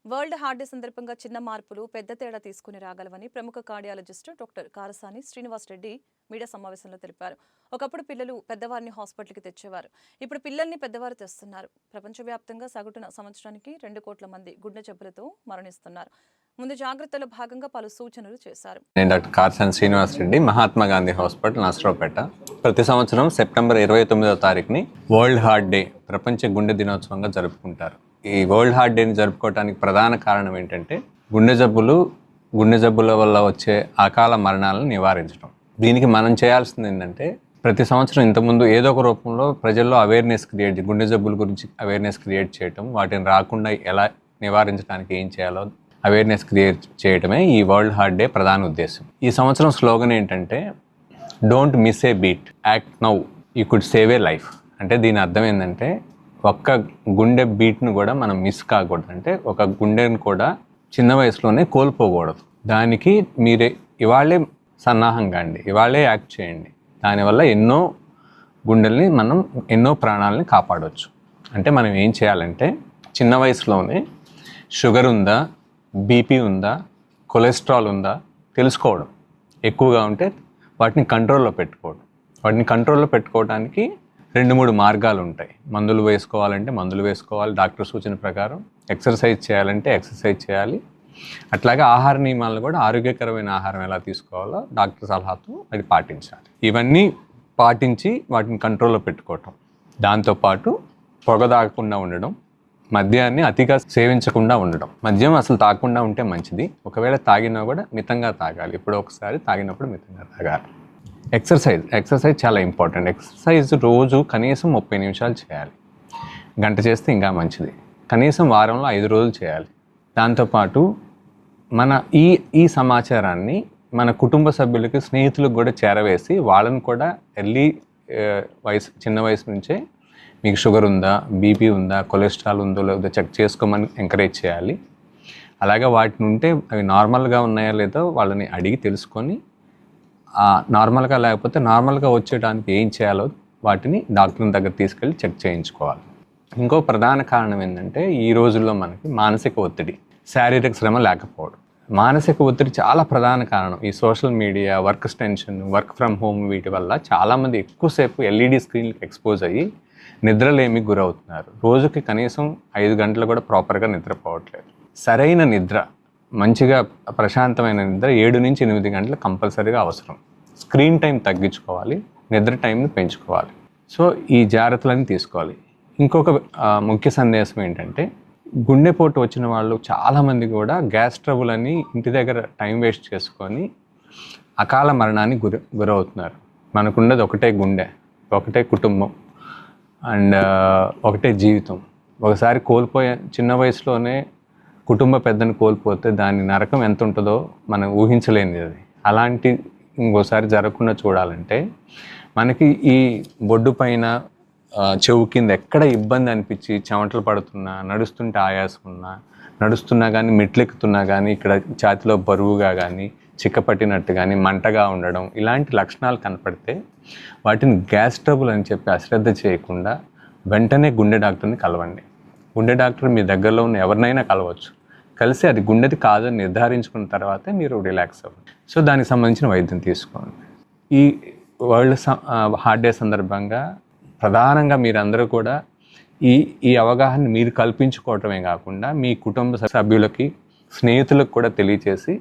World heart day సందర్భంగా చిన్న మార్పులు పెద్ద తేడా తీసుకుని రాగలవని ప్రముఖ cardiologist doctor Karasani Srinivas Reddy media సమావేశంలో తెలిపారు. ఒకప్పుడు పిల్లలు పెద్దవారిని హాస్పిటల్కి తెచ్చేవారు. ఇప్పుడు పిల్లల్ని పెద్దవారు తెస్తున్నారు. ప్రపంచవ్యాప్తంగా సగటున సంవత్సరానికి 2 కోట్ల మంది గుండె జబ్బులతో మరణిస్తున్నారు. ముందు జాగ్రత్తలో భాగంగా పలు సూచనలు చేశారు. నేను డాక్టర్ కారసాని శ్రీనివాస్ రెడ్డి, మహాత్మా గాంధీ హాస్పిటల్, నసరావుపేట. ప్రతి సంవత్సరం సెప్టెంబర్ 29వ తారీఖుని వరల్డ్ హార్ట్ డే, ప్రపంచ గుండె దినోత్సవంగా జరుపుకుంటారు. ఈ వరల్డ్ హార్ట్ డేని జరుపుకోవడానికి ప్రధాన కారణం ఏంటంటే గుండె జబ్బుల వల్ల వచ్చే అకాల మరణాలను నివారించడం. దీనికి మనం చేయాల్సింది ఏంటంటే ప్రతి సంవత్సరం ఇంతకుముందు ఏదో ఒక రూపంలో ప్రజల్లో అవేర్నెస్ క్రియేట్, గుండె జబ్బుల గురించి అవేర్నెస్ క్రియేట్ చేయటం, వాటిని రాకుండా ఎలా నివారించడానికి ఏం చేయాలో అవేర్నెస్ క్రియేట్ చేయడమే ఈ వరల్డ్ హార్ట్ డే ప్రధాన ఉద్దేశం. ఈ సంవత్సరం స్లోగన్ ఏంటంటే don't miss A beat, act now, you could save a life. అంటే దీని అర్థం ఏంటంటే ఒక్క గుండె బీట్ను కూడా మనం మిస్ కాకూడదు. అంటే ఒక గుండెను కూడా చిన్న వయసులోనే కోల్పోకూడదు. దానికి మీరే ఇవాళే సన్నాహంగా అండి, ఇవాళే యాక్ట్ చేయండి. దానివల్ల ఎన్నో గుండెల్ని మనం, ఎన్నో ప్రాణాలని కాపాడవచ్చు. అంటే మనం ఏం చేయాలంటే చిన్న వయసులోనే షుగర్ ఉందా, బీపీ ఉందా, కొలెస్ట్రాల్ ఉందా తెలుసుకోవడం. ఎక్కువగా ఉంటే వాటిని కంట్రోల్లో పెట్టుకోవడం. వాటిని కంట్రోల్లో పెట్టుకోవడానికి 2-3 మార్గాలు ఉంటాయి. మందులు వేసుకోవాలంటే మందులు వేసుకోవాలి డాక్టర్ సూచన ప్రకారం. ఎక్సర్సైజ్ చేయాలంటే ఎక్సర్సైజ్ చేయాలి. అట్లాగే ఆహార నియమాలను కూడా, ఆరోగ్యకరమైన ఆహారం ఎలా తీసుకోవాలో డాక్టర్ సలహాతో అది పాటించాలి. ఇవన్నీ పాటించి వాటిని కంట్రోల్లో పెట్టుకోవటం. దాంతోపాటు పొగ తాగకుండా ఉండడం, మద్యాన్ని అతిగా సేవించకుండా ఉండడం. మద్యం అసలు తాగకుండా ఉంటే మంచిది. ఒకవేళ తాగినా కూడా మితంగా తాగాలి. ఇప్పుడు ఒకసారి తాగినప్పుడు మితంగా తాగాలి. ఎక్సర్సైజ్ చాలా ఇంపార్టెంట్. ఎక్సర్సైజ్ రోజు కనీసం 30 నిమిషాలు చేయాలి. గంట చేస్తే ఇంకా మంచిది. కనీసం వారంలో 5 రోజులు చేయాలి. దాంతోపాటు మన ఈ సమాచారాన్ని మన కుటుంబ సభ్యులకి, స్నేహితులకు కూడా చేరవేసి వాళ్ళని కూడా చిన్న వయసు నుంచే మీకు షుగర్ ఉందా, బీపీ ఉందా, కొలెస్ట్రాల్ ఉందో లేదో చెక్ చేసుకోమని ఎంకరేజ్ చేయాలి. అలాగే వాటిని ఉంటే అవి నార్మల్గా ఉన్నాయా లేదో వాళ్ళని అడిగి తెలుసుకొని, నార్మల్గా లేకపోతే నార్మల్గా వచ్చేయడానికి ఏం చేయాలో వాటిని డాక్టర్ దగ్గర తీసుకెళ్ళి చెక్ చేయించుకోవాలి. ఇంకో ప్రధాన కారణం ఏంటంటే ఈ రోజుల్లో మనకి మానసిక ఒత్తిడి, శారీరక శ్రమ లేకపోవడం. మానసిక ఒత్తిడి చాలా ప్రధాన కారణం. ఈ social media, work tension, work from home, వీటి వల్ల చాలామంది ఎక్కువసేపు LED స్క్రీన్కి ఎక్స్పోజ్ అయ్యి నిద్రలేమికి గురవుతున్నారు. రోజుకి కనీసం 5 గంటలు కూడా ప్రాపర్గా నిద్రపోవట్లేదు. సరైన నిద్ర, మంచిగా ప్రశాంతమైన నిద్ర 7 నుంచి 8 గంటలు కంపల్సరీగా అవసరం. స్క్రీన్ టైం తగ్గించుకోవాలి, నిద్ర టైంని పెంచుకోవాలి. సో ఈ జాగ్రత్తలన్నీ తీసుకోవాలి. ఇంకొక ముఖ్య సందేశం ఏంటంటే గుండెపోటు వచ్చిన వాళ్ళు చాలామంది కూడా గ్యాస్ ట్రబుల్ అని ఇంటి దగ్గర టైం వేస్ట్ చేసుకొని అకాల మరణానికి గురవుతున్నారు. మనకున్నది ఒకటే గుండె, ఒకటే కుటుంబం అండ్ ఒకటే జీవితం. ఒకసారి చిన్న వయసులోనే కుటుంబ పెద్దను కోల్పోతే దాని నరకం ఎంత ఉంటుందో మనం ఊహించలేనిది అది. అలాంటి ఇంకోసారి జరగకుండా చూడాలంటే మనకి ఈ బొడ్డు పైన, చెవు కింద ఎక్కడ ఇబ్బంది అనిపించి చెమటలు పడుతున్నా, నడుస్తుంటే ఆయాసం ఉన్నా, నడుస్తున్నా కానీ, మెట్లెక్కుతున్నా కానీ ఇక్కడ ఛాతిలో బరువుగా కానీ, చిక్కపట్టినట్టు కానీ, మంటగా ఉండడం, ఇలాంటి లక్షణాలు కనపడితే వాటిని గ్యాస్ ట్రబుల్ అని చెప్పి అశ్రద్ధ చేయకుండా వెంటనే గుండె డాక్టర్ని కలవండి. గుండె డాక్టర్ మీ దగ్గరలో ఉన్న ఎవరినైనా కలవచ్చు. కలిసి అది గుండెది కాదని నిర్ధారించుకున్న తర్వాతే మీరు రిలాక్స్ అవ్వండి. సో దానికి సంబంధించిన వైద్యం తీసుకోండి. ఈ వరల్డ్ హార్ట్ డే సందర్భంగా ప్రధానంగా మీరందరూ కూడా ఈ అవగాహన మీరు కల్పించుకోవటమే కాకుండా మీ కుటుంబ సభ్యులకి, స్నేహితులకు కూడా తెలియచేసి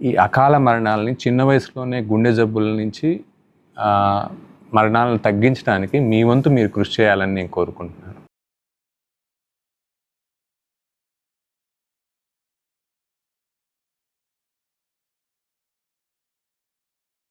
ఈ అకాల మరణాలని, చిన్న వయసులోనే గుండె జబ్బుల నుంచి మరణాలను తగ్గించడానికి మీ వంతు మీరు కృషి చేయాలని నేను కోరుకుంటున్నాను.